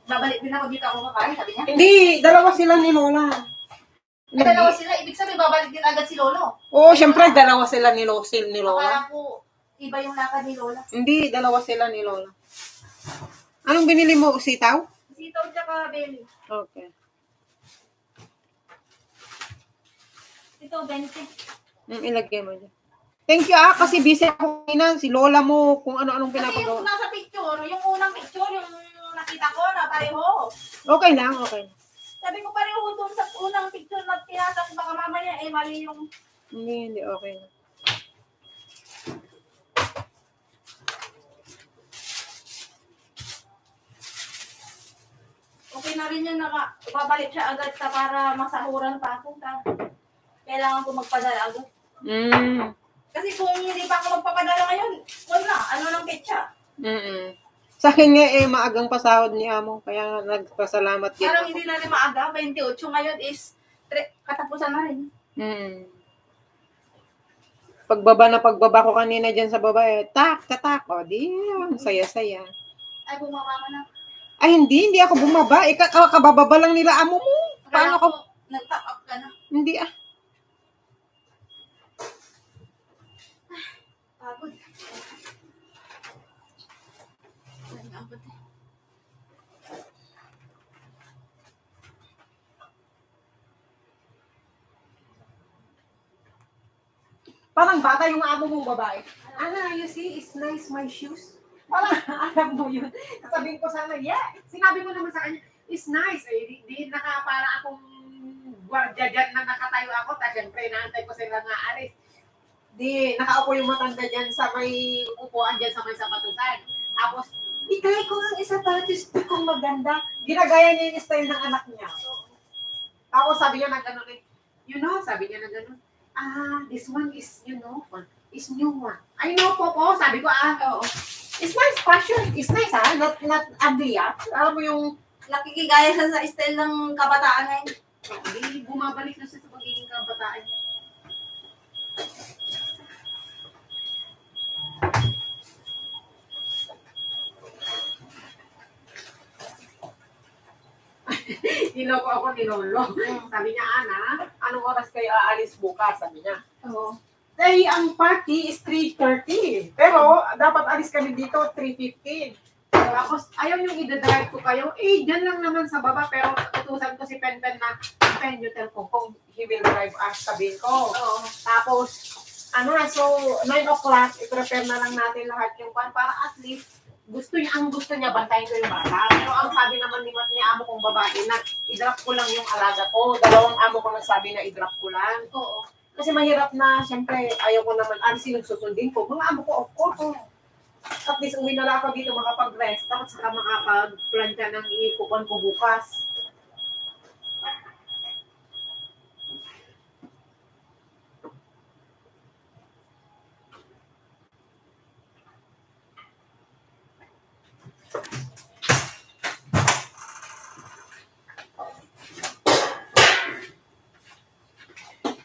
Babalik din ako dito ako kakain, sabi niya. Hindi, dalawa sila ni Lola. Ay, dalawa sila, ibig sabihin babalik din agad si Lolo. Oo, syempre dalawa sila ni Lola. Akala ko, iba yung lakad ni Lola. Hindi, dalawa sila ni Lola. Anong binili mo? Sitaw? Sitaw tsaka belly. Okay. Ito, 20. Ilagay mo dyan. Thank you kasi busy ako ngayon. Si Lola mo, kung ano-anong pinapagawa. Kasi yung nasa picture, yung unang picture, yung nakita ko na pareho. Okay lang, okay. Sabi ko pareho doon sa unang picture na pinasa ko, baka mamaya mali yung... Hindi, okay. Okay na rin yun na babalik siya agad sa para masahuran pa ako. Kailangan ko magpadala agad. Kasi kung hindi pa ako magpapadala ngayon, wala, ano ng petsa. Sa akin nga maagang pasahod ni Amo, kaya nagpasalamat din. Parang hindi na rin maaga, 28 ngayon is katapusan na rin. Pagbaba ko kanina dyan sa baba, tatak, di, saya-saya. Ay, bumaba ka na. Ay, hindi ako bumaba. Kabababa lang nila Amo mo. Paano ko? Nag-top up ka na. Hindi Pagod. Parang bata yung amo mong babae. Ana, you see, it's nice my shoes. Parang alam mo yun. Sabihin ko sana, yeah. Sinabi ko naman sa kanya, it's nice. Di para akong gwardiya dyan na nakatayo ako. Tapos syempre, naantay ko sila nga alis. Di, nakaupo yung matanda dyan sa may upuan dyan sa may sapatusan. Tapos, itry ko ang isa tapos kung maganda. Ginagaya niya yung style ng anak niya. Tapos sabi niya na gano'n sabi niya na gano'n. This one is, is new one. I know po, sabi ko, oo. It's nice fashion. It's nice, Not ugly, Alam mo yung... Nakikigaya siya sa style ng kabataan ngayon. Hindi, bumabalik na siya sa pagiging kabataan niya. Niloko ako ni Lolo. Sabi niya, anong oras kayo aalis bukas? Sabi niya. Oo. Ang party is 3:30. Pero, dapat alis kami dito 3:15. Tapos, ayaw yung i-drive ko kayo. Dyan lang naman sa baba. Pero, utusan ko si Penpen na, you tell ko kung he will drive us, sabihin ko. Oo. Tapos, so, 9 o'clock, i-prepare na lang natin lahat yung pan para at least, ang gusto niya, bantayin ko yung bata. Pero ang sabi naman ni amo kong babae na i-drop ko lang yung alaga ko. Dalawang amo ko nagsabi na i-drop ko lang. Oo. Kasi mahirap na, syempre, ayaw ko naman, sino susundin ko? Mga amo ko, of course. At least uwi na lang ako dito makapag-rest. Tapos saka makapag-plan ka ng ikukuhan ko bukas.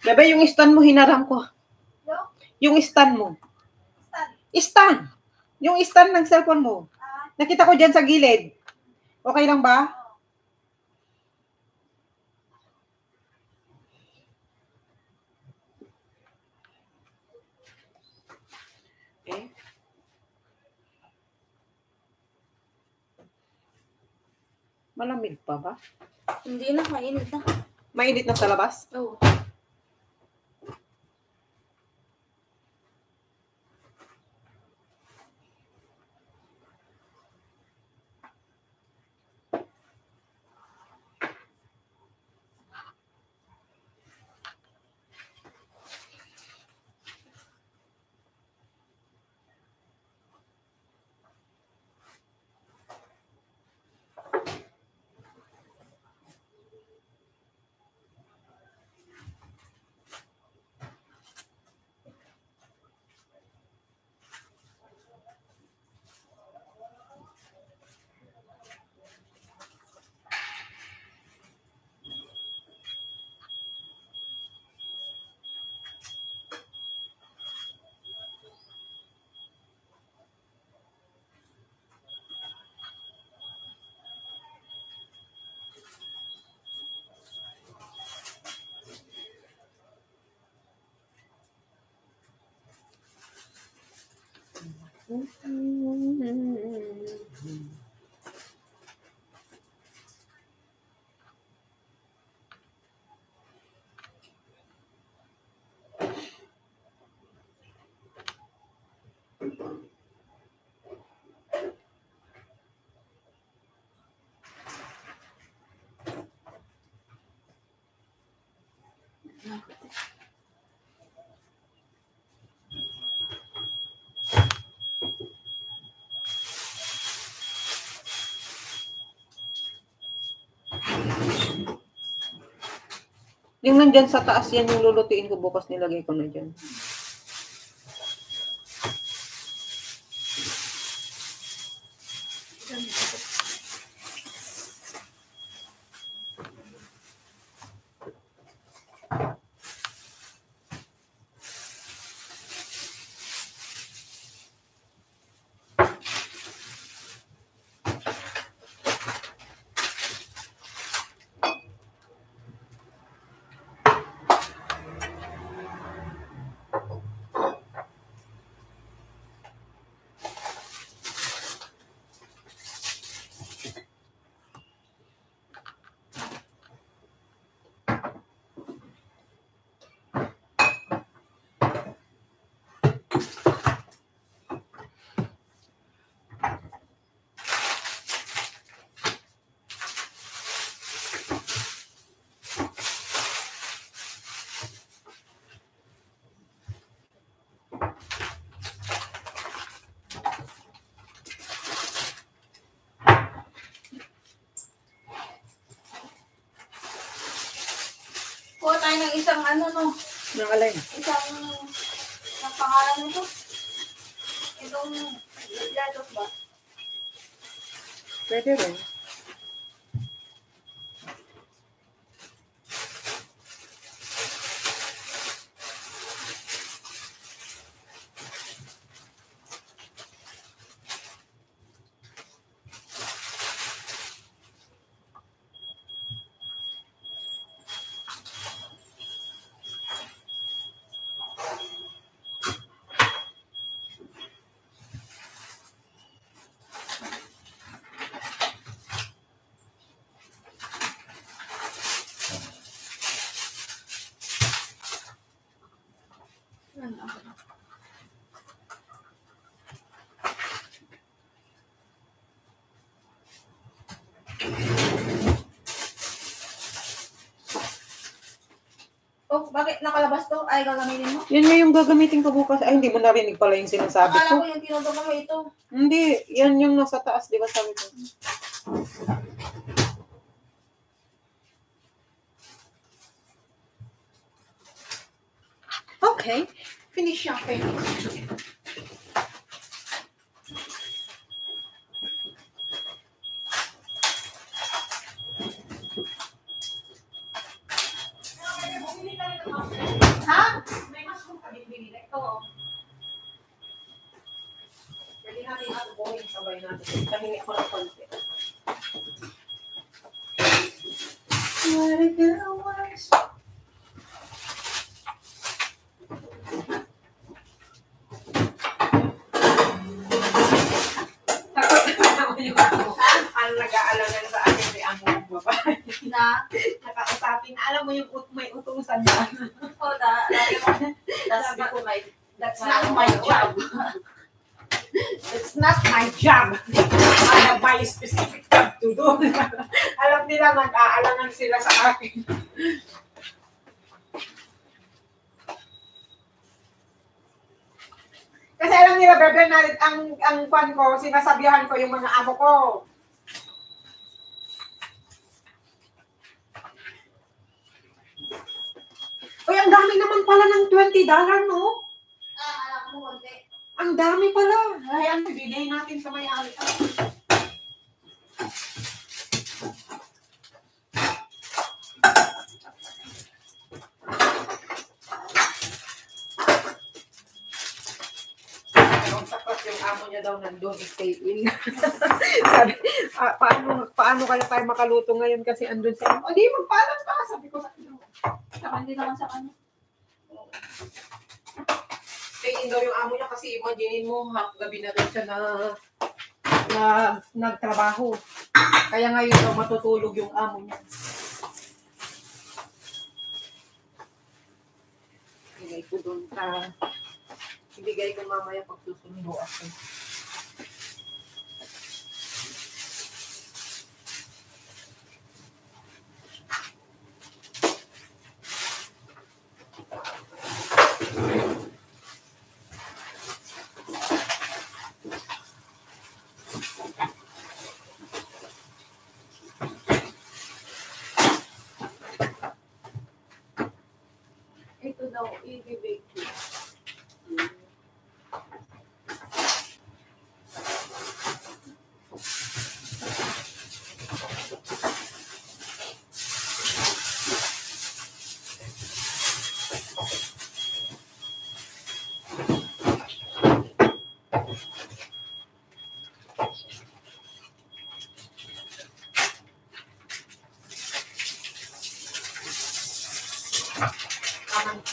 Bebe, yung stand mo, hinaram ko. Yung stand mo. Stand. Yung stand ng cellphone mo. Nakita ko dyan sa gilid. Okay lang ba? Malamig pa ba? Hindi na, mainit na. Mainit na sa labas? Oo. Yung nandyan sa taas yan, yung lulutuin ko bukas, nilagay ko na dyan. Kuha tayo ng isang ano, no? Nang alay. Isang pangalan nito. Itong latos ba? Pwede rin. Oh, bakit nakalabas to? Ay, gagamitin mo? Yan nga yung gagamitin ko bukas. Ay, hindi mo narinig pala yung sinasabi Akala ko. ko yung tinutugan mo ito. Hindi, yan yung nasa taas, di ba sabi ko? Okay, finish shopping. Ha? May mushroom ka din binili. Oo. Pwede natin abubuhin, sabay natin. Pahingi ako ng konti. What a girl was. Takot na yung ako. Ang nag-aalangan sa akin si amo ng babae. Na? Nakausapin. Alam mo yung may utusan na. Oo, lagi mo. Sabi ko, that's not my job. It's not my job. I have my specific job to do. Alam nila, nag-aalangan sila sa akin. Kasi alam nila, bebe, na ang pan ko, sinasabihan ko yung mga amo ko. Uy, ang dami naman pala ng $20, no? Alam mo, konti. Ang dami pala. Ay, ang bibigay natin sa may-ari. Tapos yung amo niya daw nandun, stay in. Sabi, paano kaya tayo makaluto ngayon kasi andun sa amo? Hindi, magpaalam ka. Sabi ko sa kanya. Saka hindi naman sa kanya. stay in daw yung amo niya kasi imaginin mo, gabi na rin siya na nagtrabaho. Kaya ngayon daw matutulog yung amo niya. Ibigay ko doon ibigay ko mamaya pag susundo ako. Ito daw, i-bake ko.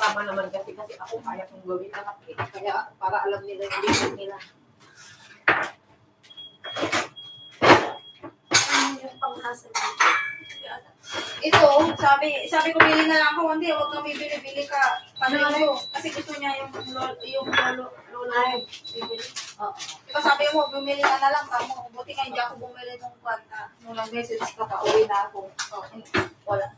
Tama naman kasi ako kaya kong gawin lahat eh. Kaya para alam nila yung limit nila. Ano yung panghasa dito? Ito, sabi ko bili na lang ako. Hindi, huwag kami bili ka. Ano? Kasi gusto niya yung lolo bibili. Ito sabi mo, bumili ka na lang kamo. Buti nga hindi ako bumili nung kwanta. Nung nag-message ka pa, uwi na ako. Wala.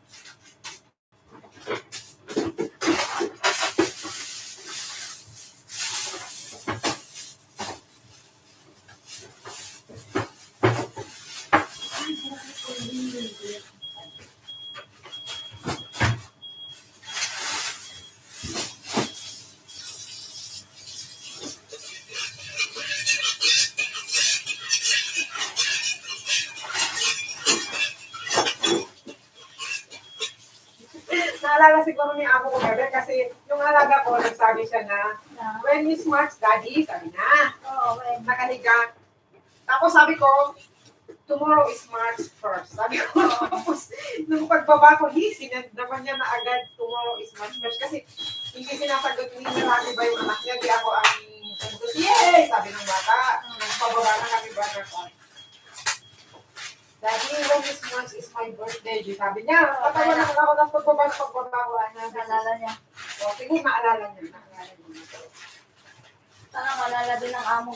Naalala siguro ni amo ko bebe kasi yung alaga ko nagsabi siya na when is March daddy? Sabi na. Oo, Nakaliga. Tapos sabi ko, tomorrow is March 1st. Sabi ko, tapos nung pagbaba ko, sinend naman niya na agad tomorrow is March 1st. Kasi hindi sinasagot ni Nilaki ba yung anak niya, di ako ang sagot. Yay! Sabi ng bata. Pababa na kami brother ko. Daddy, when is March is my birthday. Sabi niya, patawa naman ako ng pagbaba ko. naalala niya. O, siguro maalala niya. Sana maalala din ng amo.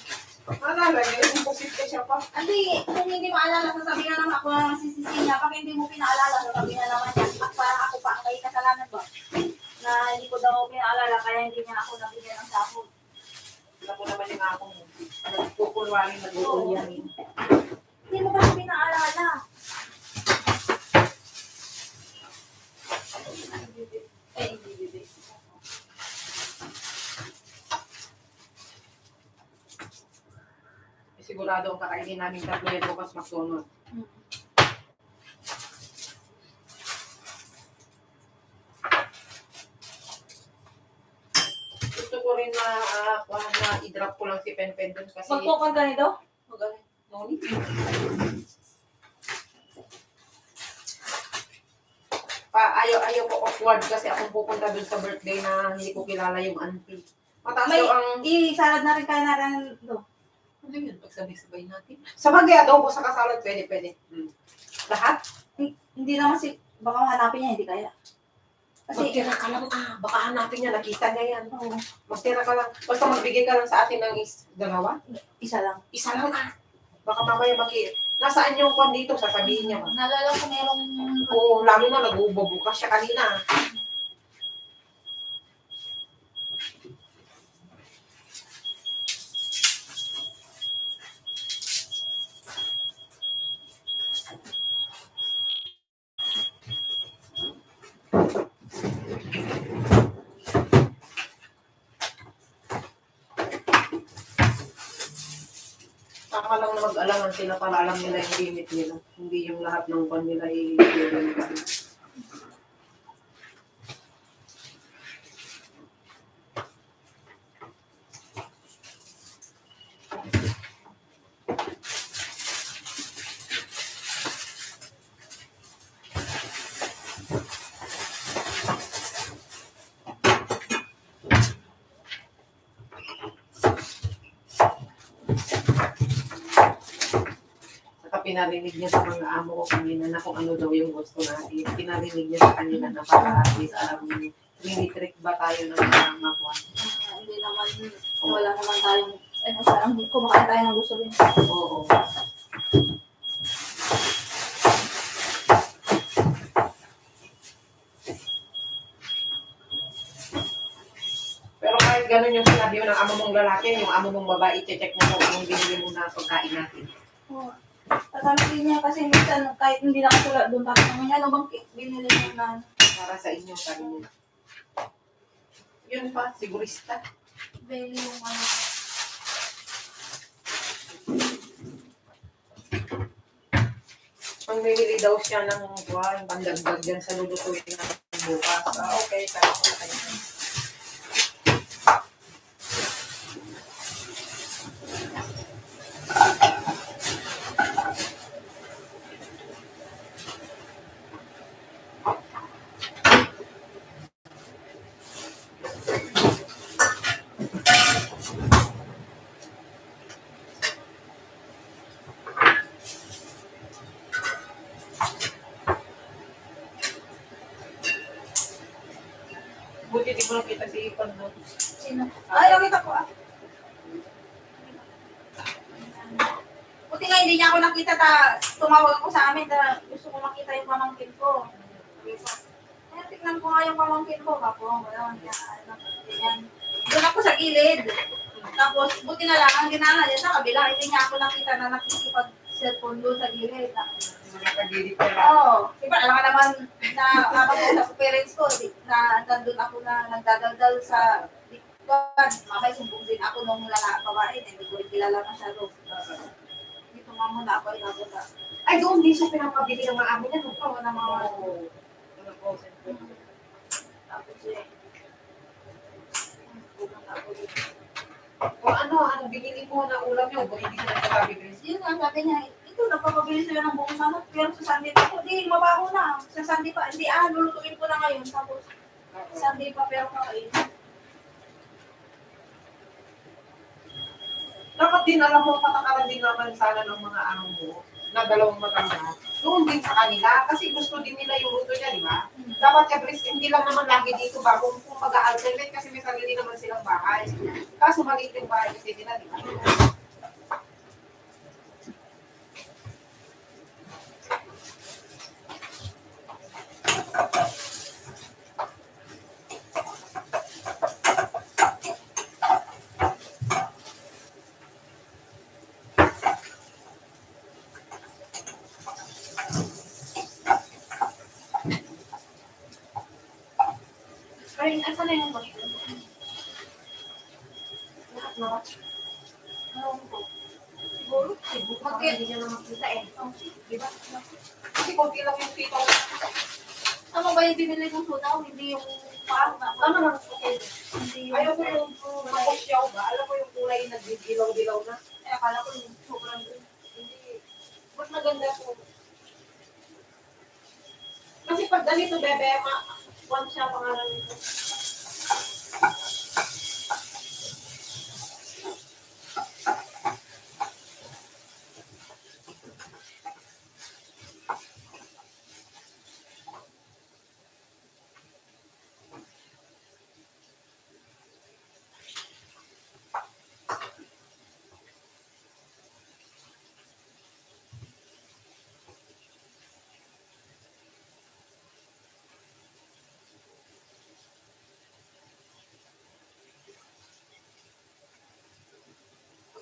Maalala niya, yung posible siya pa. Hindi, kung hindi maalala, sasabihin na naman ako na nasisisi niya. Pag hindi mo pinaalala, sasabihin na naman niya. At parang ako pa ang may kasalanan ba? Na hindi ko daw pinaalala, kaya hindi niya ako nabigyan ng sahod. Alam mo naman yung akong nagkukulwaring nag-uulyanin. Hindi mo ba pinaalala? Hindi. Sigurado ang kakainin namin tatlo yan bukas McDonald's. Gusto ko rin na i-drop ko lang si Penpen dun kasi... Magpupag ganito? Magaling. No need. Ayaw ko awkward kasi akong pupunta dun sa birthday na hindi ko kilala yung auntie. Mataas May, daw ang... i-salad na rin kaya natin do. Ano yun? Pagsabay-sabay natin. Sa bagay, adobo sa kasalad, pwede. Lahat? Hindi naman baka hanapin niya, hindi kaya. Kasi, Magtira ka lang, baka hanapin niya, nakita niya yan. Oo. Magtira ka lang. Basta magbigay ka lang sa atin ng dalawa. Isa lang. Isa lang Baka mamaya nasaan yung kwan dito, sasabihin niya ba? Naalala ko merong... Oo, lalo na nag-uubog siya kanina. Tama lang na mag-alangan sila para alam nila yung limit nila. Hindi yung lahat ng kwan nila i-clear. Saka pinarinig niya sa mga amo ko kanina na kung ano daw yung gusto natin. Pinarinig niya sa kanila na para at least alam mo, mini-trick ba tayo ng mga makuha. Hindi naman, wala naman tayong, parang kumakain tayo ng gusto rin. Oo. Pero kahit ganun yung sinabi mo ng amo mong lalaki, yung amo mong babae, check mo kung anong binili mo na pagkain natin. Oo. Sasabihin niya kasi minsan kahit hindi nakasulat doon, parang ano bang binili mo na Para sa inyo, sabi niya. Yun pa, sigurista. binili yung ano. Mamimili daw siya ng pandagdag dyan sa lulutuin natin bukas. Okay, kaya ko na kayo. Buti di mo nakita si Ipon mo. Sino? Ay, nakita ko ah. Buti nga hindi niya ako nakita, tumawag ako sa amin, gusto ko makita yung pamangkin ko. Kaya tignan ko nga yung pamangkin ko, kapong, wala, yan. Doon ako sa gilid. Tapos, buti na lang, ang ginala niya sa kabila, hindi niya ako nakita na nakikipag-cellphone doon sa gilid. Nakagilid ka lang. Oo. Diba, alam ka naman na habang sa parents ko, na nandun ako na nagdadaldal sa likod. Mamay, sumbong din ako nung babae, hindi ko rin kilala masyado. Dito nga muna ako inabuta. Ay, doon din siya pinapabili ng mga amo niya. Oo, na mga tapos O ano binili mo na ulam niyo? Buti hindi siya nagsasabi, Grace. yun nga, sabi niya, ito, nagpapabili sila ng buong manok, pero sa Sunday pa ako, di, mabaho na. Sa Sunday pa, hindi, lulutuin ko na ngayon. Tapos, Sunday pa, pero kakain. Dapat din, alam mo, patakaran din naman sana ng mga amo mo na dalawang maganda. Doon din sa kanila, kasi gusto din nila yung luto niya, di ba? Dapat hindi lang naman lagi dito ba, kung mag-alternate kasi may sarili naman silang bahay. Kaso maliit yung bahay kasi nila, di ba? Ay, asa na yung boss? Lahat na ba? Siguro. Hindi niya na makita eh. Di ba? Kasi konti lang yung kita. Ano ba yung binili kong sudaw? Hindi yung parang na. Ano lang, okay. Hindi yung... Ayaw mo yung makosyaw ba? Alam mo yung kulay na dilaw-dilaw na? Eh, akala ko yung sobrang Hindi. Mas maganda po. Kasi pag ganito, bebe, one siya pangalan nito.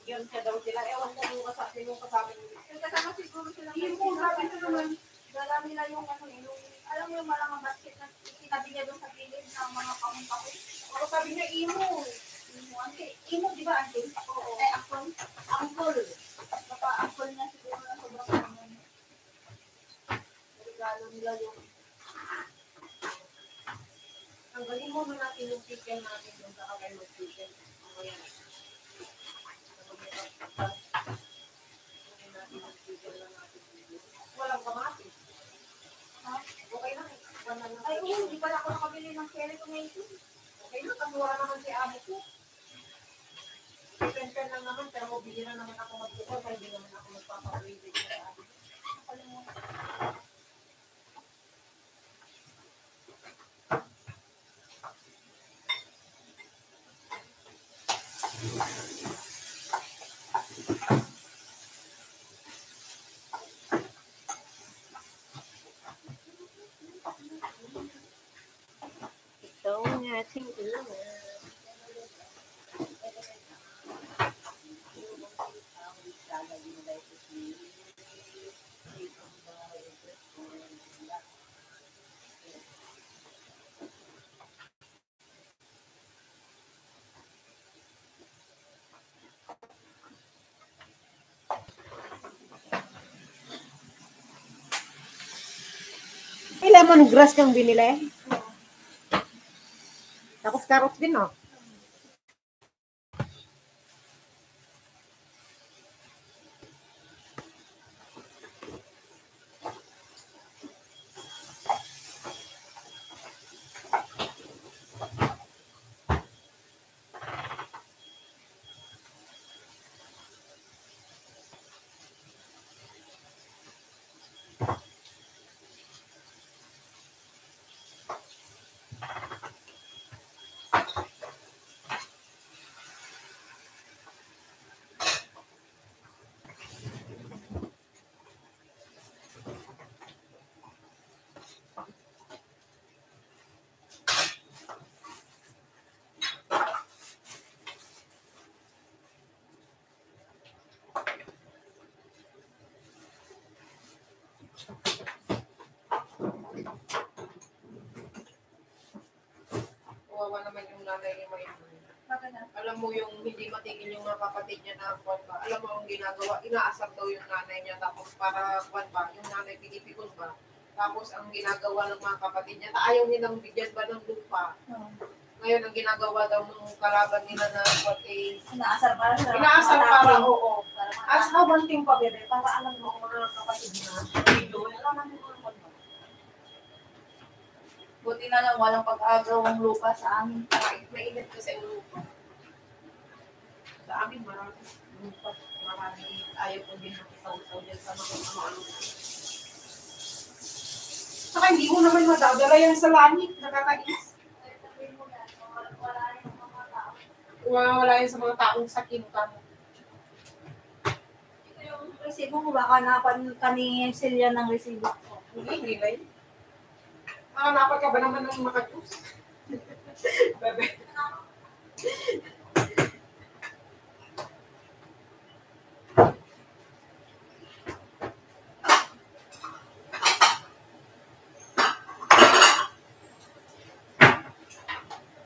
Yun siya daw sila. Ewan ko yung kasama nila. yung kasama siguro sila. Yung kung sabi ko naman, dala nila yung ano, yung, alam mo yung malamang basket na sinabi niya doon sa gilid ng mga pamungkako. ako sabi niya, imo. Imo, ante. Imo, di ba, ante? Oo. Eh, angkol. Angkol. Baka angkol niya siguro na sobrang naman. Regalo nila yung... Ang galing mo na natin yung chicken natin doon sa kakay mag-chicken. Mamaya na. Walang kamatis. Ha? Okay lang eh. Ay, hindi pala ako nakabili ng cherry tomato. Okay lang, kasi wala naman si amo ko. Depende lang naman, pero mabili na naman ako mag-tukol, kaya hindi naman ako magpapakawin sa ate. Ito ang ating ulam. May lemongrass kang binili? Tapos carrots din, no? Kawawa naman yung nanay ni Maymon. Alam mo yung hindi matigil yung mga kapatid niya na kwan ba? Alam mo ang ginagawa, inaasar daw yung nanay niya tapos para kwan ba? Yung nanay pinipikon ba? Tapos ang ginagawa ng mga kapatid niya, ayaw nilang bigyan ba ng lupa? Ngayon ang ginagawa daw ng kalaban nila na kwan eh, Inaasar para sa inaasar para, oo. At As saka one thing pa, bebe, para alam mo ang mga kapatid na dito, alam mo kung ano. buti na lang walang pag-agaw ang lupa sa amin. Mainit kasi ang lupa. Sa amin, marami lupa. Marami ayaw ko din nakisaw-saw dyan sa mga ano. Saka hindi mo naman madadala yan sa langit. Nakakais. Wala yan sa mga taong sakin ka mo. Ito yung resibo mo, baka napan Silya ng resibo. Hindi ba yun? Nakanapan ka ba naman ng makajus? Bebe.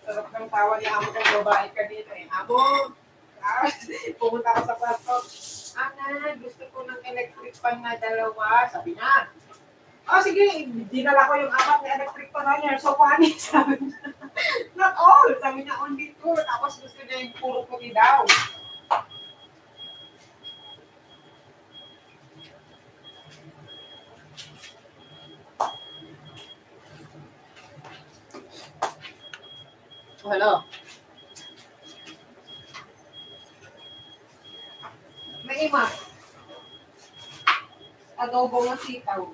Sarap ng tawa ni amo kung babae ka dito eh. Amo, pumunta ka sa kwarto. Ana, gusto ko ng electric pan na dalawa. Sabi niya. Oh, sige, dinala ko yung apat na electric pan na niya. So, funny, sabi niya. Not all. Sabi niya, only two. Tapos gusto niya yung puro puti daw. Hello. May ima. Adobo ng sitaw.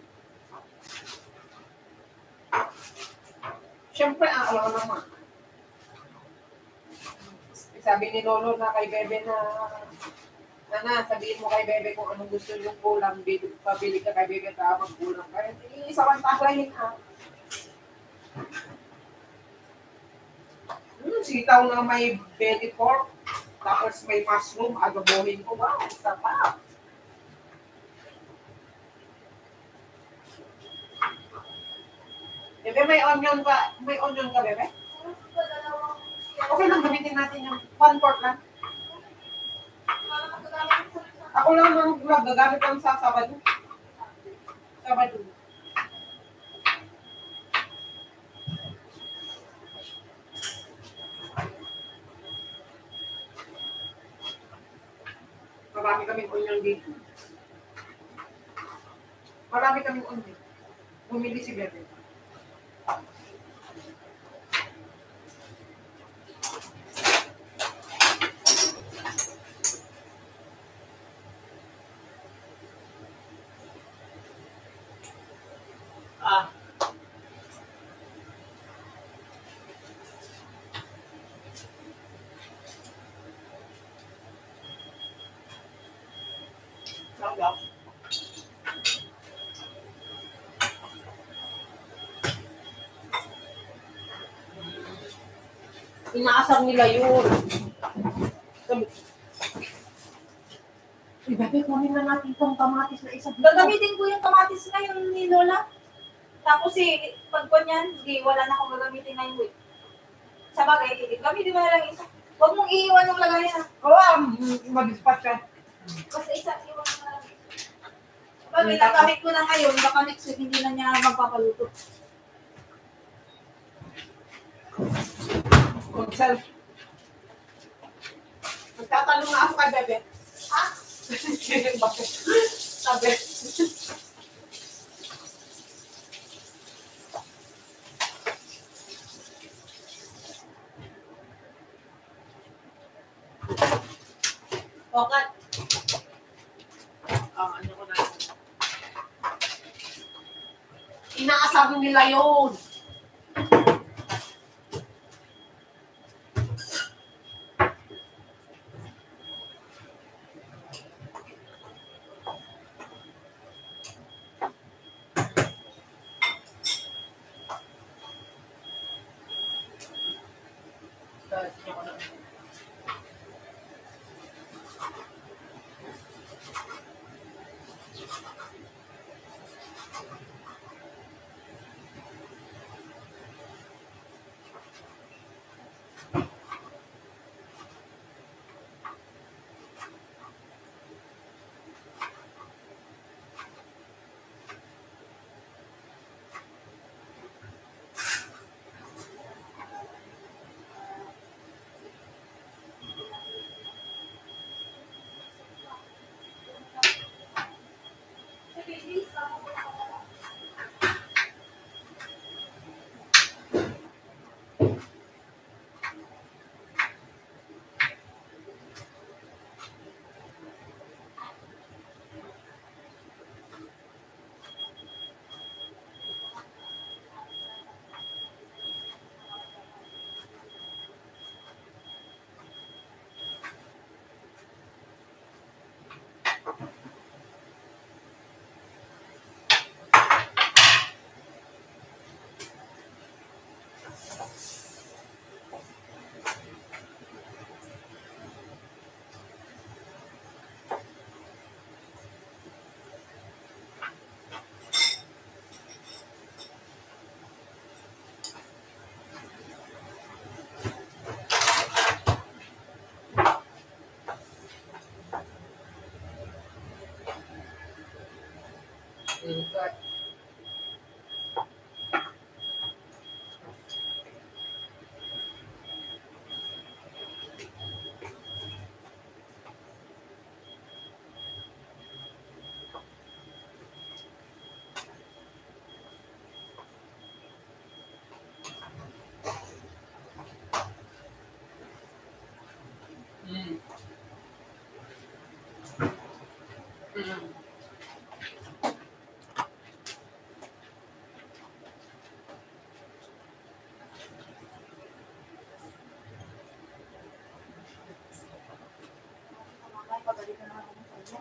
Siyempre, alam naman. Sabi ni Lolo na kay Bebe na, sabihin mo kay Bebe kung anong gusto yung kulang, pabili ka kay Bebe ka magkulang. Kaya isawang taklahin ha. Sitaw na may belly pork, tapos may mushroom, adobohin ko. Wow, sarap. Bebe, may onion ka? May onion ka, Bebe? Okay lang, gamitin natin yung 1/4 lang. Ako lang gagamit lang sa Sabado. Sabado. Marami kaming onion dito. Marami kaming onion. Bumili si Bebe. Inaasar nila yun. Bebe, kunin na natin itong kamatis na isa. Gagamitin ko yung kamatis na yun ni Lola. Tapos pag ko niyan, wala na akong gagamitin na yung sa bagay, gamitin mo na lang isa. Huwag mong iiwan yung lagayan. Oo, mag-dispatch ka. Basta isa, iwan mo na lang. Pag ginagamit ko na ngayon, baka next week hindi na niya magpapaluto. Mag-self. Magtatanong na ako kay Bebe. Ha? Bakit? Sabi. Okay. Ano ko na. Inaasar nila yun.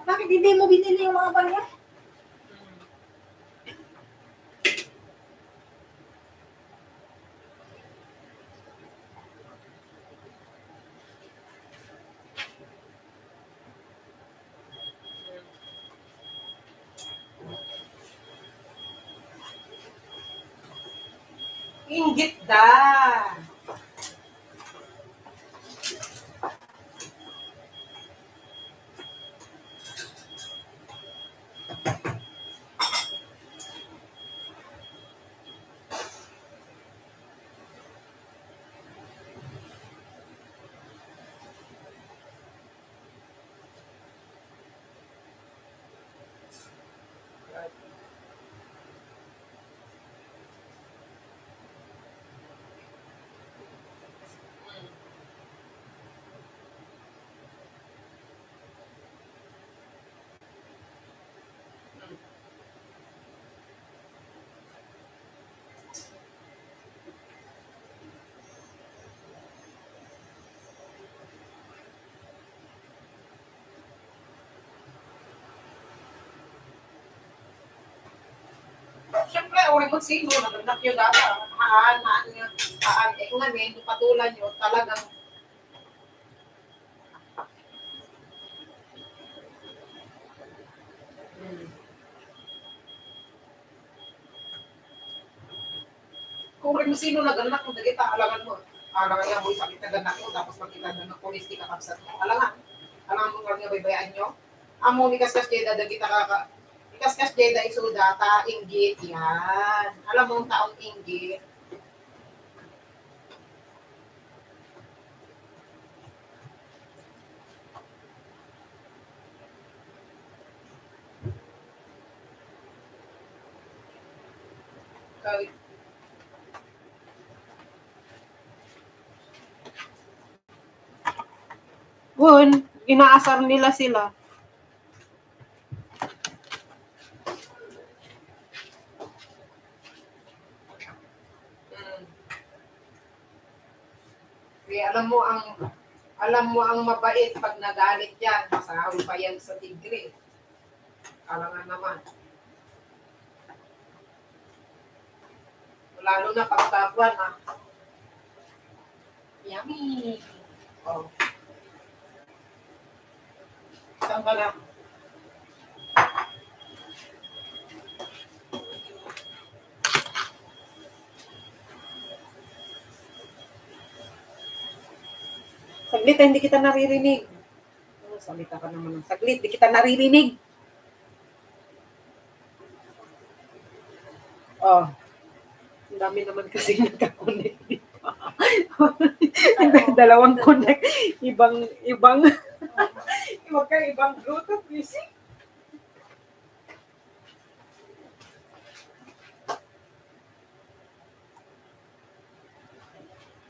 Bakit hindi mo binili yung mga barya? Inggit da. Siyempre, uri mo sino, nagnak yun data. ngamin, patulan nyo, talagang kung rin sino naganak mo, dagita, alangan mo. Alangan nga mo, sakit na ganak mo, tapos magkita na ng polis, di kakapsat mo. Alangan mo nga baybayaan nyo. Amo, ni kaskas jeda, dagita kaka, ni kaskas jeda, isuda, ta, inggit, yan. Alam mo, ang taong inggit. Bun, inaasar nila sila. Kaya alam mo ang mabait pag nagalit yan, masahol pa yan sa tigre. Alangan naman. Lalo na pagkabuan, ha? Yummy! Oh. Saan ka lang? Saglit, hindi kita naririnig. Salita ka naman ng saglit, hindi kita naririnig. Oh. Ang dami naman kasi nagka-connect dito. Dalawang connect. Ibang Bluetooth music.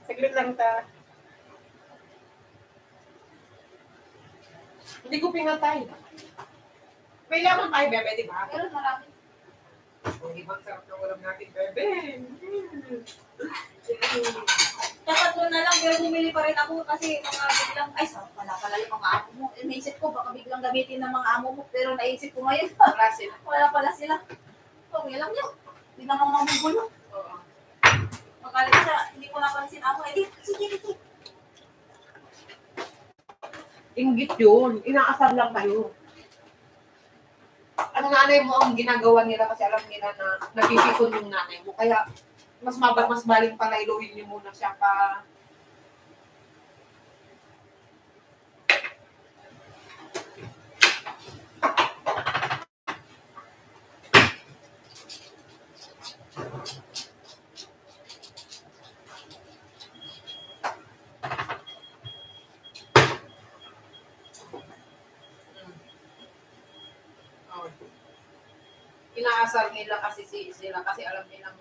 Saglit lang ta. Hindi ko pinatay. May laman tayo, bebe, di ba? Pero marami. Hindi bang sarap na ulam natin, bebe? Tatlo na lang, pero bumili pa rin ako kasi mga biglang, ay, sarap pala yung mga amo mo. Naisip ko, baka biglang gamitin ng mga amo mo, pero naisip ko ngayon, Wala sila. wala pala sila. Okay lang yun. Hindi naman mamugulo. Oo. Magalit siya, hindi ko napansin ako. Eh, sige. Inggit yun. Inaasar lang kayo. Ang nanay mo ang ginagawa nila kasi alam nila na nagpipikon yung nanay mo. Kaya mas baling palailuhin niyo muna siya pa. Inaasar nila kasi sila kasi alam nilang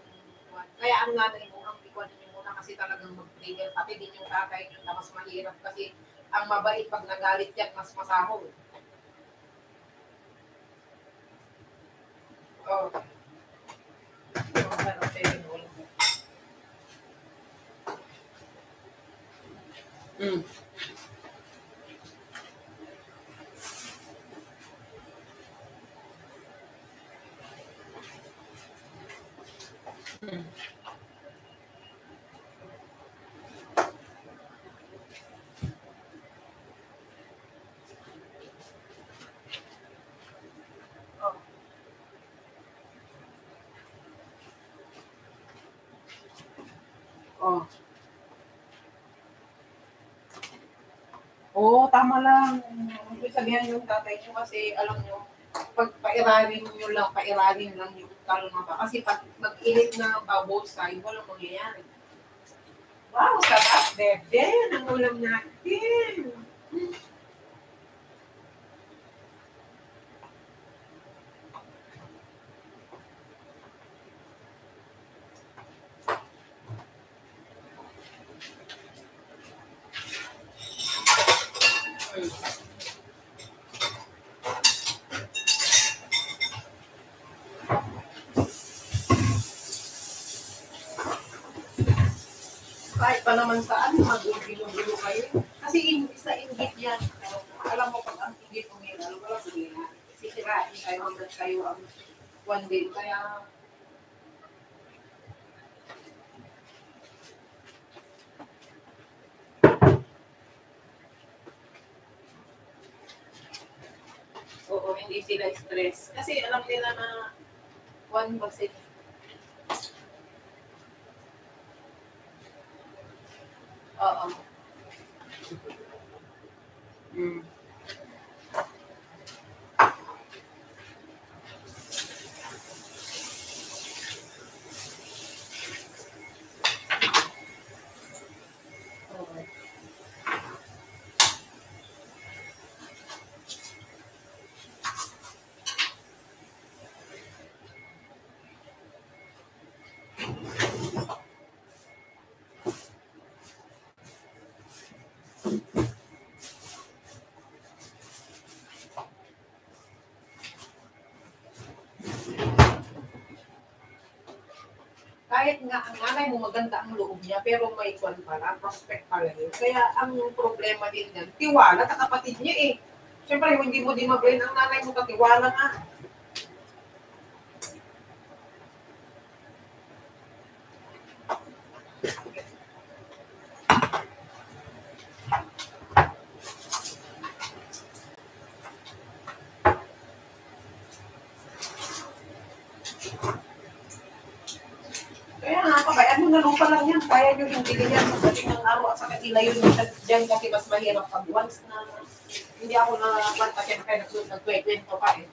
kaya ang nanay mo ang ikuan niyo muna kasi talagang mag-trigger pati din yung tatay niyo na mas mahirap kasi ang mabait pag nagalit yan mas masahol. Oh. Oh. Oo, tama lang. Sabihan yung tatay niyo kasi alam niyo pag pairalin lang yung kalma pa. Kasi pag mag-init na both side, walang mangyayari. Wow, sarap, bebe. Ang ulam natin. Kahit pa naman saan, magulo-gulo kayo. Kasi sa inggit yan. Alam mo, pag ang inggit umiral, wala sila. Sisirain kayo hanggang kayo ang one day. Kaya, hindi sila stress. Kasi alam nila na one kasi. Oo. Mm. Kahit nga ang nanay mo maganda ang loob niya, pero may kwan pala, prospect pala yun. Kaya ang problema din yan, tiwala sa kapatid niya eh. Siyempre, hindi mo din mablame ang nanay mo, katiwala nga. Kaya nga, pabayaan mo na lupa lang yan. Kaya nyo yung bili yan sa dating ng araw at sa kanila yun dyan kasi mas mahirap pag once na hindi ako na-kwanta siya kaya nag-kwento pa eh.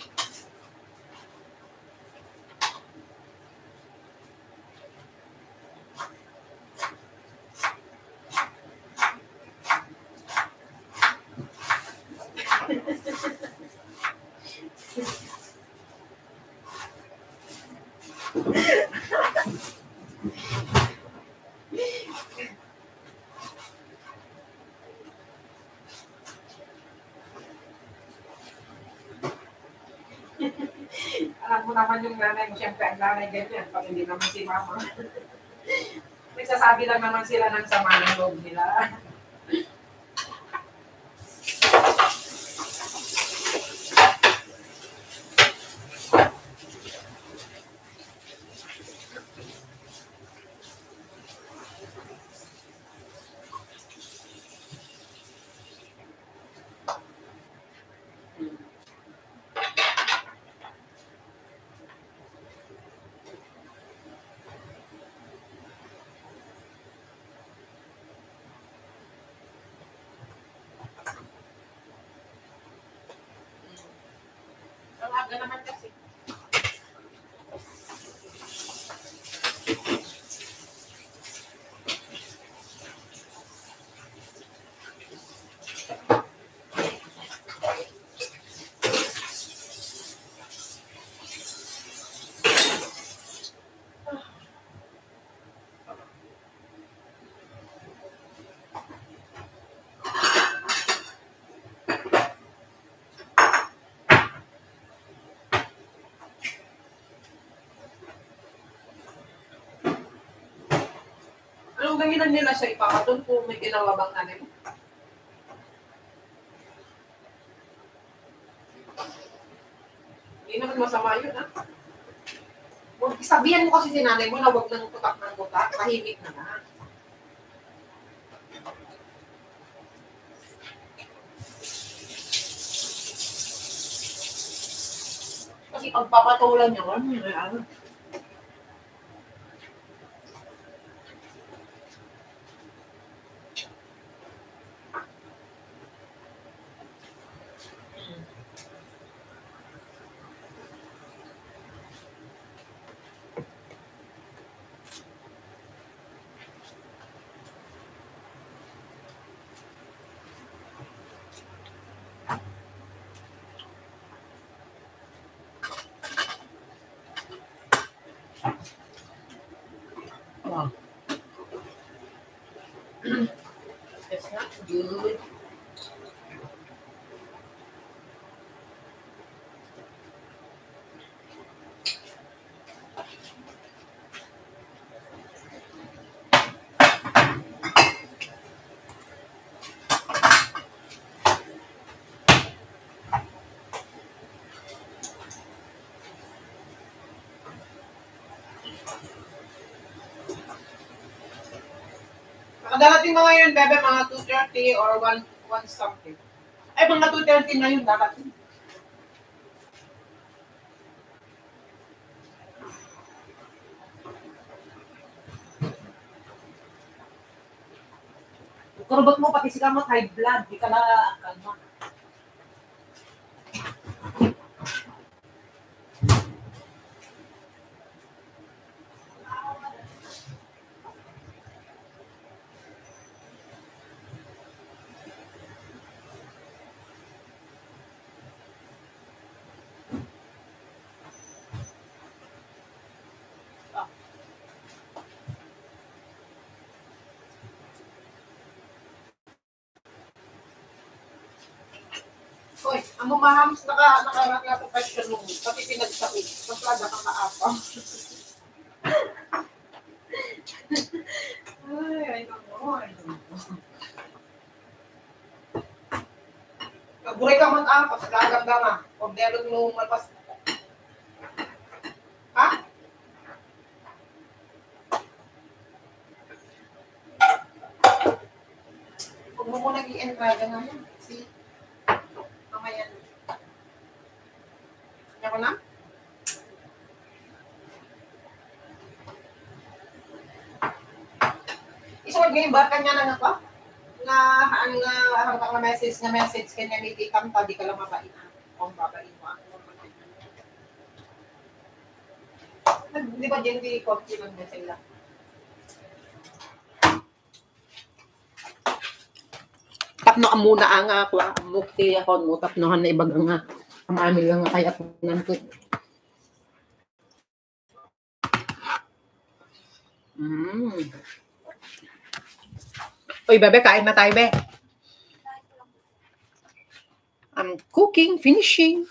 Alam mo naman yung nanay mo, siyempre ang nanay ganyan, pag hindi naman si mama. Nagsasabi lang naman sila ng sama ng loob nila. Ang aga naman kasi. Anong dahilan nila sa ipakatun kung may ginawabang nanay mo? Hindi naman masama yun, ha? Sabihan mo kasi si nanay mo na huwag nang tutak ng tutak, tahimik na na. Kasi pagpapatulan niya, ano? Wow. That's not good. Nakadalating mga yun, bebe, mga 2:30 or 1 something. Ay, mga 2:30 na yun, darating. Kurubot mo pati si kamot high blood. Di ka na kalma. Hoy, ang mamahams naka-question mo. Pati pinagsabi. Kaplada ka kaapa. Ay, I don't know. Nagburay ka mag-apas. Gaganda. Huwag delog mo malpas. Ha? Huwag mo muna i-entrada naman. See? Mamaya. Kanya ko na? Isuwag ngayon ba? Kanya na nga pa? Na ang hanggang message kanya may tikam pa, di ka lang mabain. Kung babain mo. Di ba dyan di konti lang na sila? Tapno ka muna ang ako, mukti ako mo, tapnohan na ibag nga. Ang amin lang nga kaya kung nanto. Uy, bebe, kain na tayo, be. I'm cooking, finishing.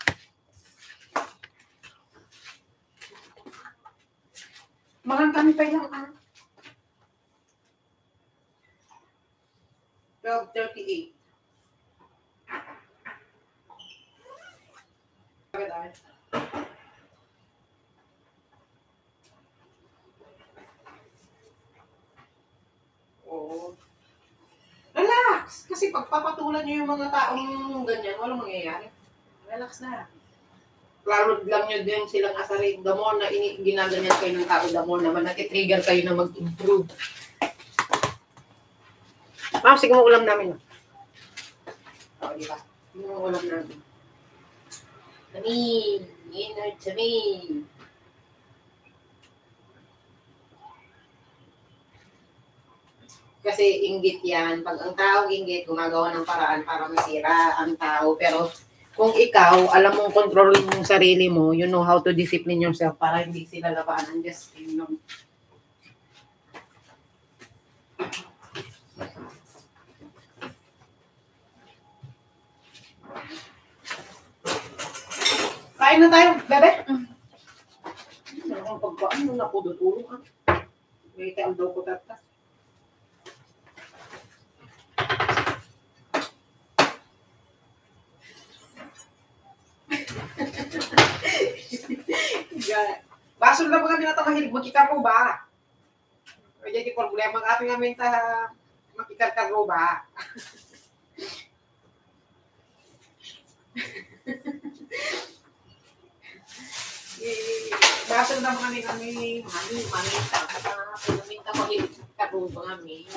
Mahal kami pa lang, 12:38. Oo. Relax! Kasi pagpapatulan niyo yung mga taong ganyan, walang mangyayari. Relax na. Klaro lang nyo din silang asarin. The more na ginaganyan kayo ng tao, the more naman natitrigger kayo na mag-improve. Ma'am, sige mo ulam namin. Oo, di ba? Sige mo ulam namin. Amin! Inner to me! Kasi inggit yan. Pag ang tao inggit, gumagawa ng paraan para masira ang tao. Pero kung ikaw, alam mong control yung sarili mo, you know how to discipline yourself para hindi sila labanan. Just, you know. Kain na tayo, bebe. Ang pagkaan mo na po dutulong. May tayo daw ko tata. Baso na mga minatamahilig, magkikaro ba? Kaya di problema ang ating amin ta magkikaro ba? Baso na mga kami manita. Minta mahilig karo ba kami?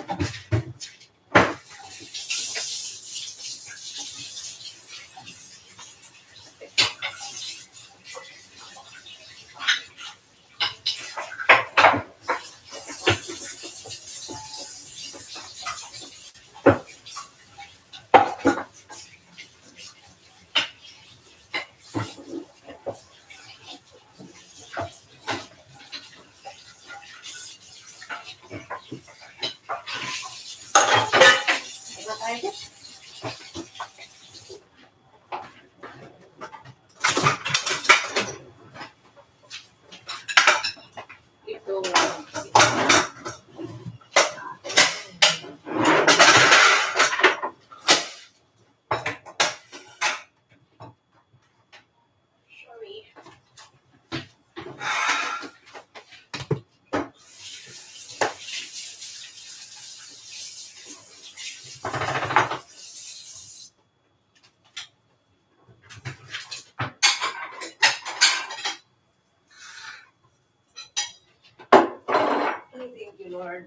Lord.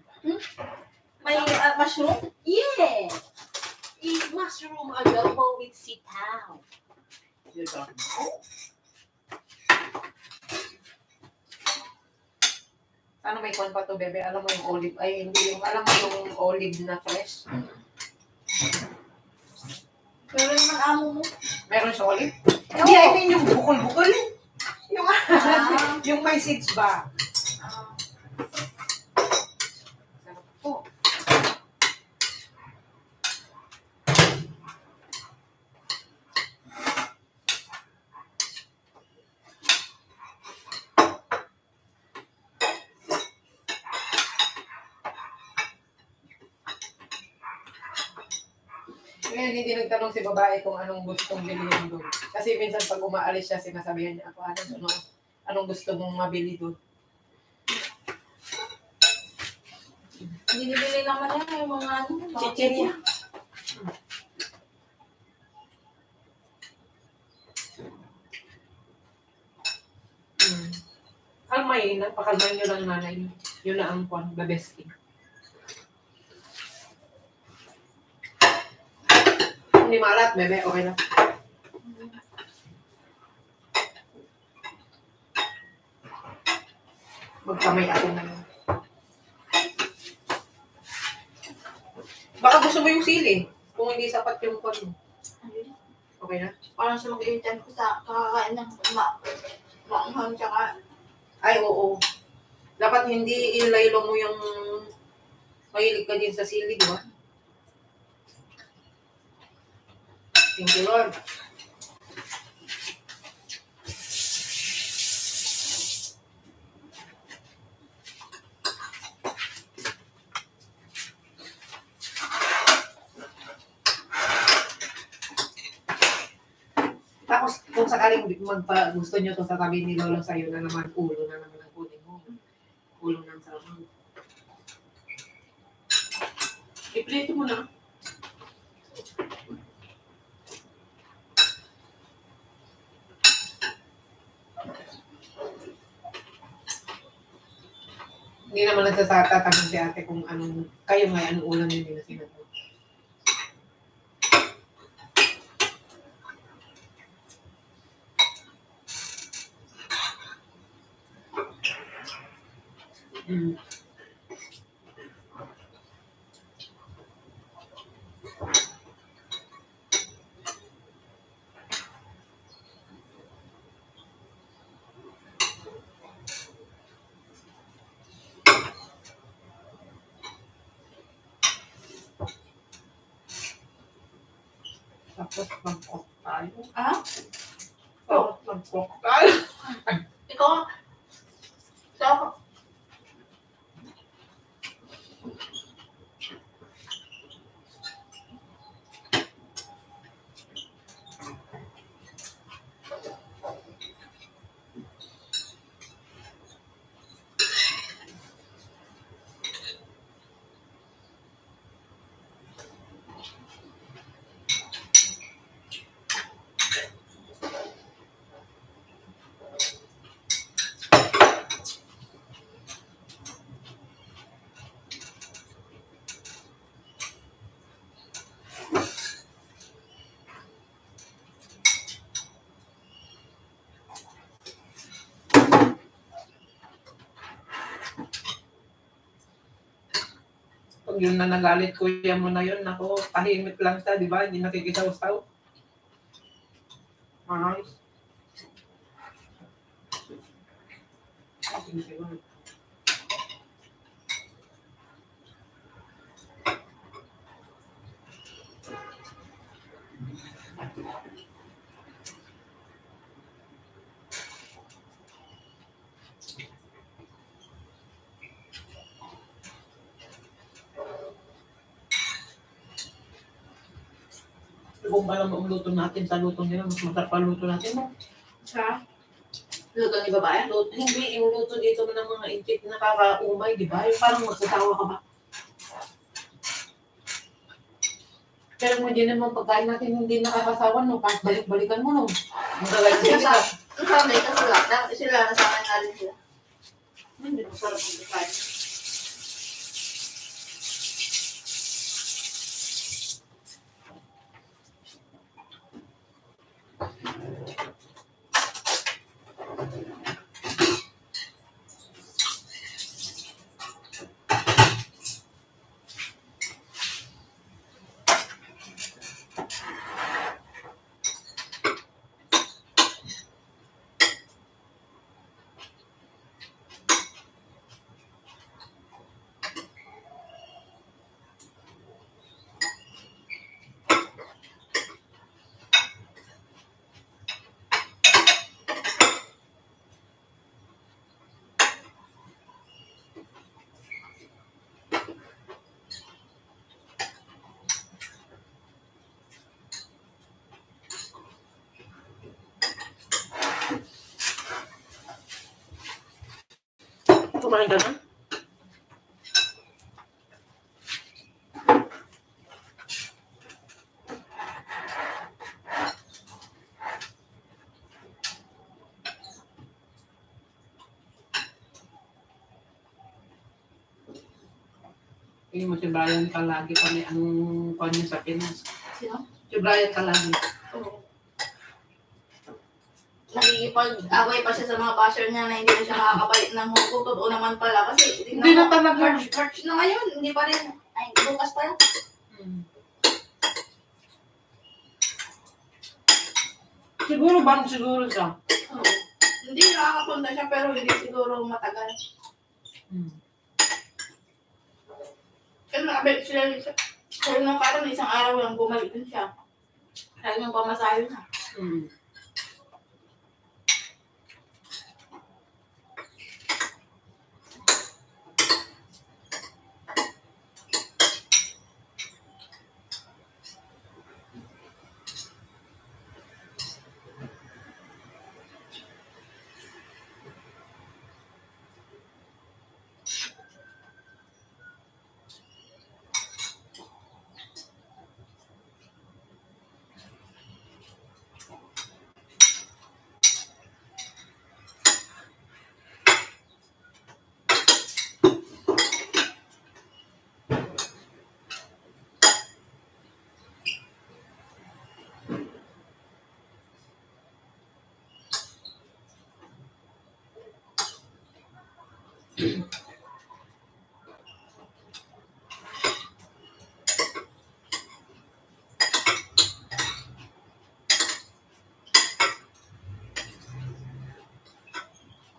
May mushroom? Yeah! Eat mushroom adobo with sitaw. You don't know? Sana may kwan pa to, bebe. Alam mo yung olive. Ay, hindi yung, alam mo yung olive na fresh. Pero naman amo mo. Meron siya olive? Hindi, I mean yung bukol-bukol. Yung, yung may seeds ba? Sarap po. Ngayon, hindi nagtanong si babae kung anong gustong bilhin doon. Kasi minsan pag umaalis siya, sinasabihan niya ako, anong gusto mong mabili doon. Binibili naman yan yung mga Chicheria. Kalmayin, pakalmayin nyo lang nanay. Yun na ang kwan, the best thing. Hindi malat, bebe, okay lang. Magkamay ako na lang. Baka gusto mo yung sili. Kung hindi sapat yung kwan mo. Okay na? Parang sa mag-iintan ko sa kakakain ng maanghang tsaka Ay, oo. Dapat hindi ilaylo mo yung mahilig ka din sa sili, di ba? Thank you, Lord. Tapos, kung sakaling gusto nyo itong sasabihin ni Lolo sa'yo na naman, ulo na naman ang kunin mo. Ulo ng salmon. I-plate mo na. Hindi naman nagsasatatanong si ate kung anong, kayo nga, anong ulam yun na sinabi. Tapos mag-cook tayo. Ah? Oh, mag-cook tayo. Ikaw? Ikaw? Pag yun na nagalit, kuya mo na yun, ako, tahimik lang siya, di ba? Hindi nakikisaw-saw. Ayos. Kung alam mo ang luto natin sa luto nila, mas masarap ang luto natin, no? Sa? Luto ni babae? Luto, hindi, yung luto dito ng mga inchik nakakaumay, di ba? Yung parang magsasawa ka ba? Pero mo din naman pagkain natin hindi nakakasawa, no? Kahit balik-balikan mo, no? Magagalit Kasi ka. sabi, kasi sila nasanay na rin sila. Hindi masarap ang pagkain. Kumain ka na? Hindi mo si Brian Kalagi kami ang kanya sa Pinas. Sino? Si Brian Kalagi. Oo. Nakikipag-away pa siya sa mga basher niya na hindi na siya makakabalik ng Hong Kong. Totoo naman pala. Kasi Hindi na talaga. March na ngayon. Hindi pa rin. Ay, bukas pa lang. Siguro siya. Oo. Hindi nakakapunta siya pero hindi siguro matagal. Kasi nakabalik sila. Kaya nung parang isang araw lang bumalik din siya. Kaya yung pamasahe na.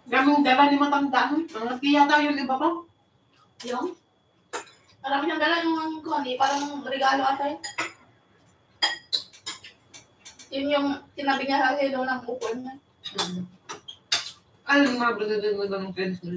Daming dala ni matanda. Ang yata yun, iba pa? Yung? Parang siyang dala yung kundi, parang regalo ata yun. Yun yung tinabi niya sa silong ng upon niya. Ay, yung mga brother mo ng friends mo.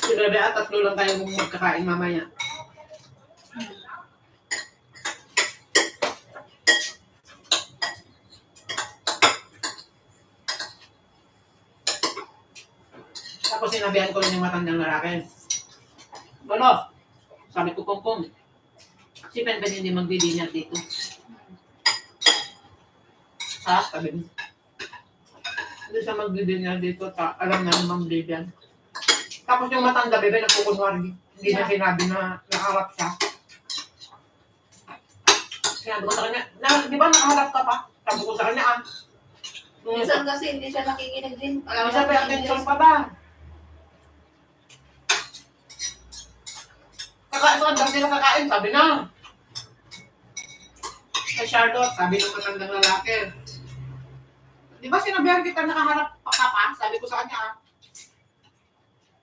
Si Bebe at tatlo lang tayo magkakain mamaya. Tapos sinabihan ko rin yung matandang lalaki. Lolo, sabi ko Kongkong, si Penpen hindi magdi-dinner dito. Ha? Sabi mo. Hindi siya magdi-dinner dito. Alam na naman Vivian. Tapos yung matanda, Bebe, nagkukunwari. Hindi na sinabi na nakaharap siya. Sinabi ko sa kanya, di ba nakaharap ka pa? Sabi ko sa kanya, Minsan kasi hindi siya nakikinig din. Alam mo sabi, attention pa ba? Saan sila kakain? Sabi na. Kay Charlotte, sabi ng matandang lalaki. Di ba sinabihan kita nakaharap pa ka pa? Sabi ko sa kanya,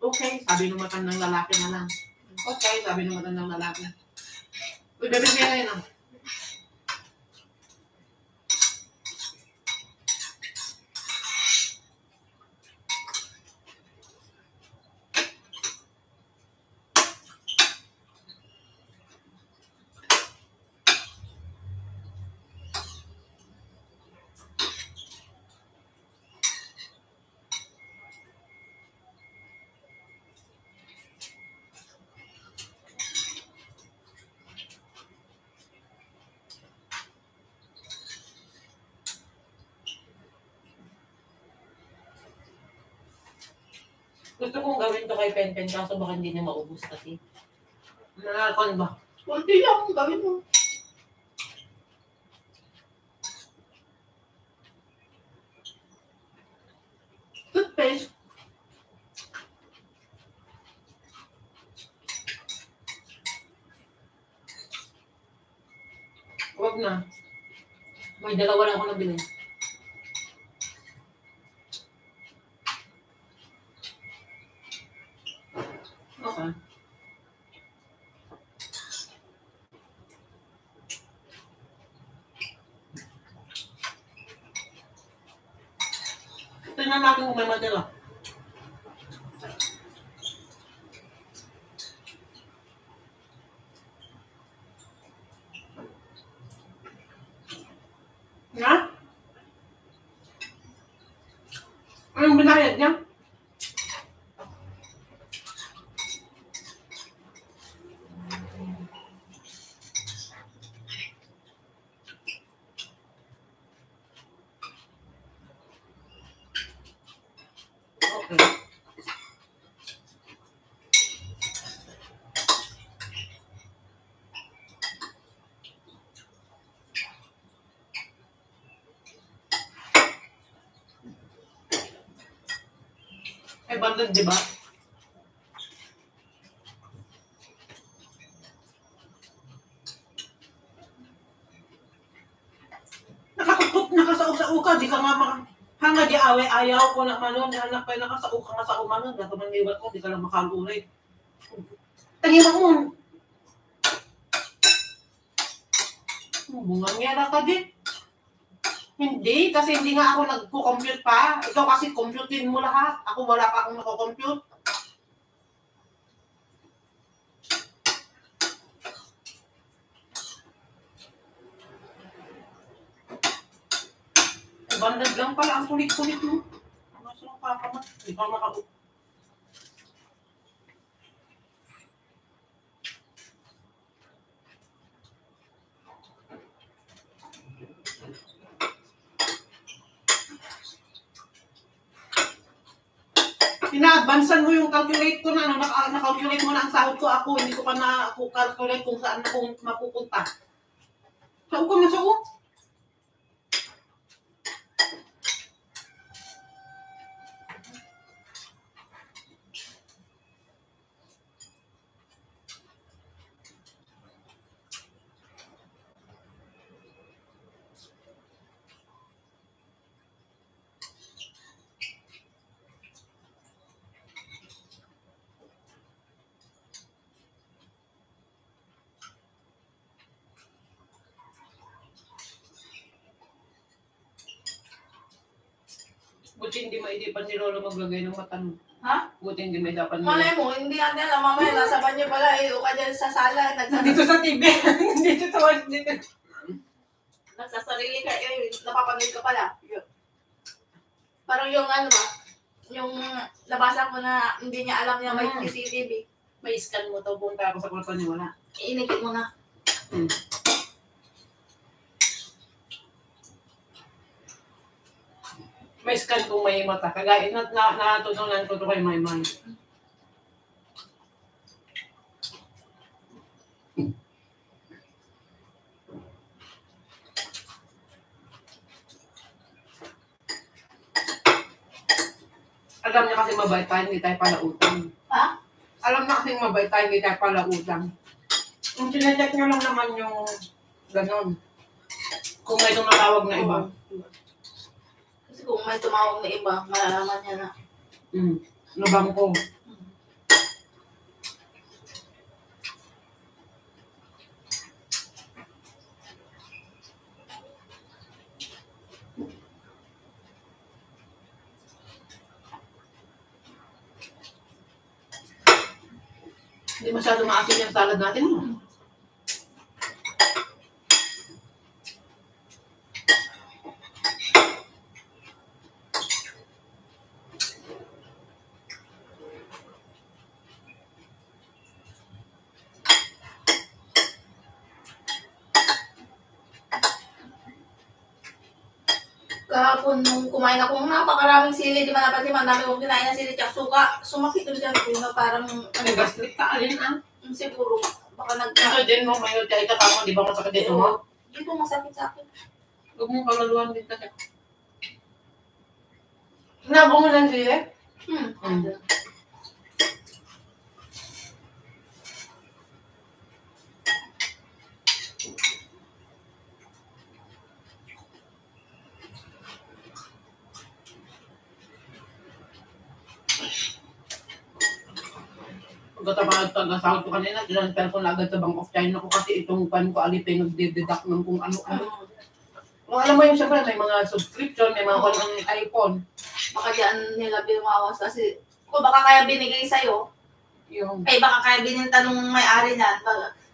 okay, sabi ng matandang lalaki na lang. Okay, sabi ng matandang lalaki. Uy, Bebe, siya ngayon. Gusto kong gawin to kay Pen, kaso baka hindi niya maubos kasi. Nakakon ba? Kunti lang, gawin mo. Toothpaste. Huwag na. May dalawa lang ako nabili. Okay. Tingnan natin kung may matira. Na? Anong binayad niya? Okay. May bandad, di ba? Nakakapot, nakasao-sao ka, di ka nga hanga di awe ayaw ko na manon, di anak pa nakasao ka nga sa umanon, dato man liwat ko, di ka lang makagulit. Tangina mo. Bungang ngera ka di. Hindi, kasi hindi nga ako nagko-compute pa. Ikaw kasi computein mo lahat. Ako wala pa akong nako-compute. Bandad lang pala ang kulit-kulit mo. Ano siya papamat? Hindi pa maka- Ina-advancean mo yung calculate ko na, na-calculate mo na ang sahod ko ako, hindi ko pa na-calculate kung saan ako mapupunta. Sao ka na sao? Buti hindi maidipan ni Lolo maglagay ng mata mo. Ha? Buti hindi maidipan mo. Malay mo, hindi natin alam. Mamaya, nasa banyo pala eh. O ka dyan sa sala. Dito sa TV. Dito sa watch dito. Nagsasarili ka eh. Napapanood ka pala. Yun. Parang yung ano ba? Yung nabasa ko na hindi niya alam niya may CCTV. May scan mo to, punta ako sa kwarto niya, wala. Iinikit mo na. May scan kung may mata. Kagaya natutunan ko to kay Maymay. Alam niya kasi mabait tayo, hindi tayo pala utang. Ha? Alam na kasi mabait tayo, hindi tayo pala utang. Yung sinecheck nyo lang naman yung ganon. Kung may tumatawag na iba. Kasi kung may tumawag na iba, malalaman niya na. Nabang ko. Hindi masyado maasin yung salad natin. kahapon nung kumain ako, napakaraming sili, di ba napansin, madami kong kinain ng sili, tsaka suka, sumakit ulit ang puno, parang, Ano, gastric ka, alin ah? siguro, baka Ito din mo, may utay ka tama, di ba masakit dito mo? Dito masakit sa akin. Huwag mong kalaluan din kasi. Sinabo mo lang siya eh? Pagkatabahad ka, nasahod ko kanina, transfer ko na agad sa Bank of China ko kasi itong pan ko alipay nagdededuct ng kung ano-ano. Kung alam mo yung siyempre, may mga subscription, may mga ng iPhone. Baka diyan nila binumawas kasi, kung baka kaya binigay sa'yo, Yung, baka kaya bininta nung may-ari niyan,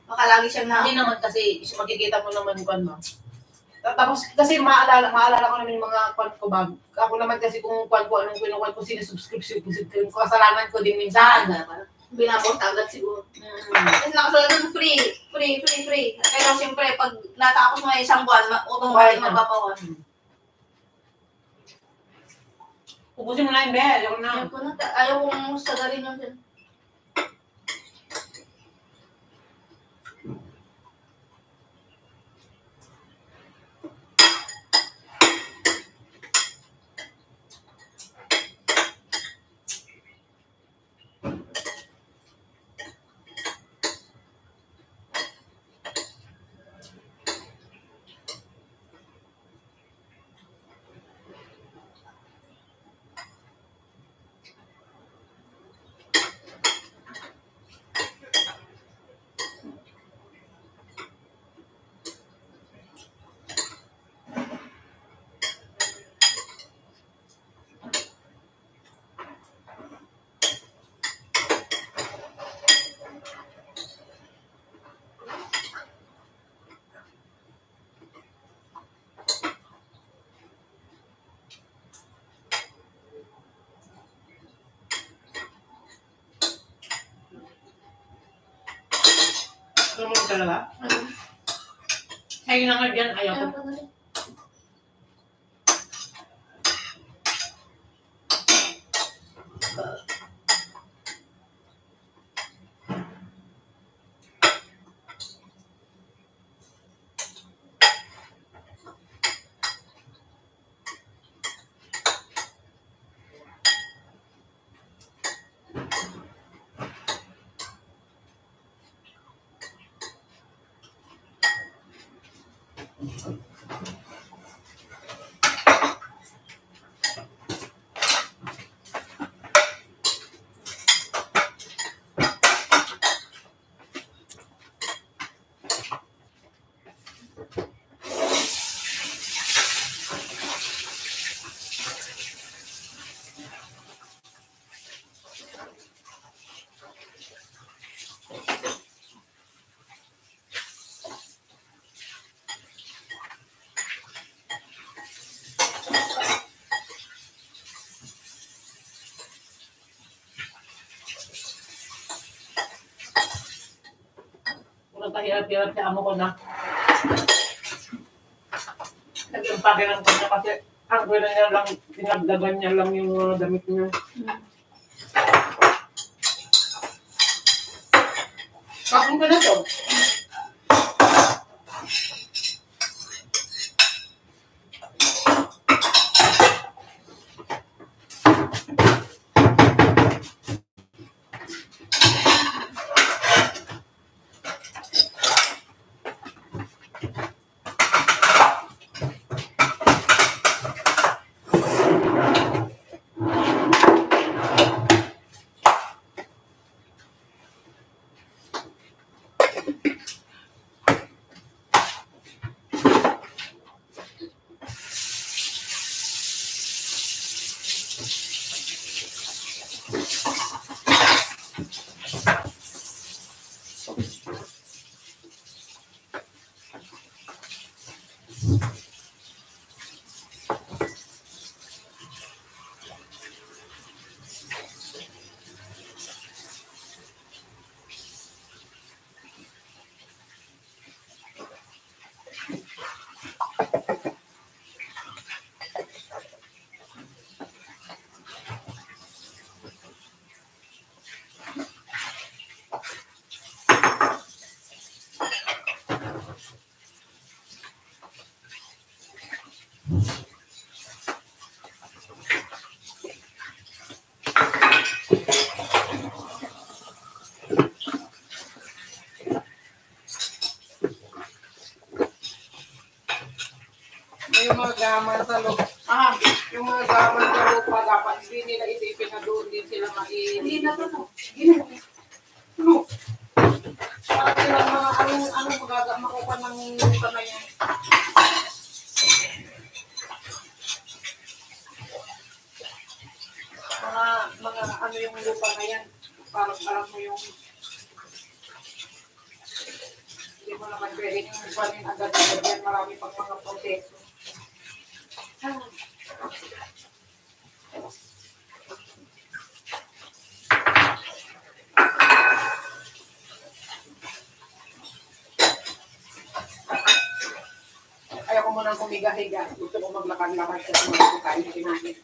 baka lagi siyang na, hindi naman kasi, makikita mo naman kung ano. Tapos kasi maalala ko naman yung mga kwan ko ba. Ako naman kasi kung kwan ko, anong kinukuha ko, sinusubscription ko, kasalanan ko din minsan. binabot agad siguro. Kasi nakasulat ng free. Pero siyempre, pag natapos mo yung isang buwan, automatic magpapawan. Ubusin mo na yung bell, yung na. Ayaw kong sagarin yun din. Ito mo talaga? Sa'yo na nga dyan, ayaw ko. Kahirap-hirap sa amo ko na. Nag-impake lang ko na kasi ang gano'n niya lang, dinagdagan niya lang yung mga damit niya. Bakit ko na to? gaman sa lupa. Yung mga gaman sa lupa, dapat hindi nila isipin na doon din sila Hindi na to, no? No. Para silang mga makuha ng lupa na yan. Mga ano yung lupa na yan. Parang alam mo yung hindi mo naman pwedeng panin agad-agad yan. Marami pang mga proseso. Ayaw ko munang kumiga-higa. Gusto ko maglakad-lakad kasi magkakain na kinahin.